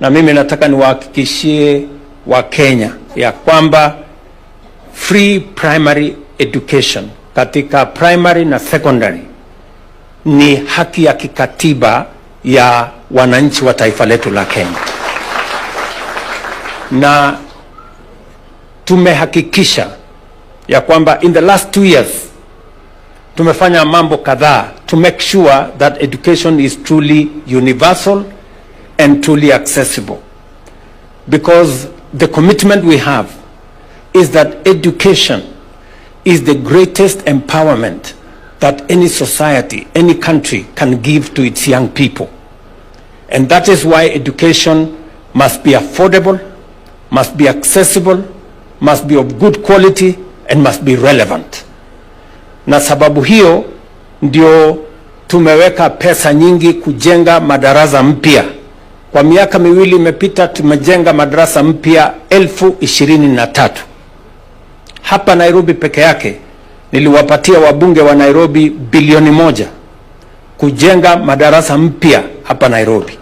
na mimi nataka niwahakikishie wa Kenya ya kwamba free primary education katika primary na secondary ni haki ya kikatiba ya wananchi wa taifa letu la Kenya, na tumehakikisha ya kwamba in the last 2 years tumefanya mambo kadhaa to make sure that education is truly universal and truly accessible, because the commitment we have is that education is the greatest empowerment that any society, any country can give to its young people. And that is why education must be affordable, must be accessible, must be of good quality, and must be relevant. Na sababu hiyo ndio tumeweka pesa nyingi kujenga madarasa mpya. Kwa miaka miwili imepita tumejenga madarasa mpya 23,000. Hapa Nairobi peke yake niliwapatia wabunge wa Nairobi bilioni 1 kujenga madarasa mpya hapa Nairobi.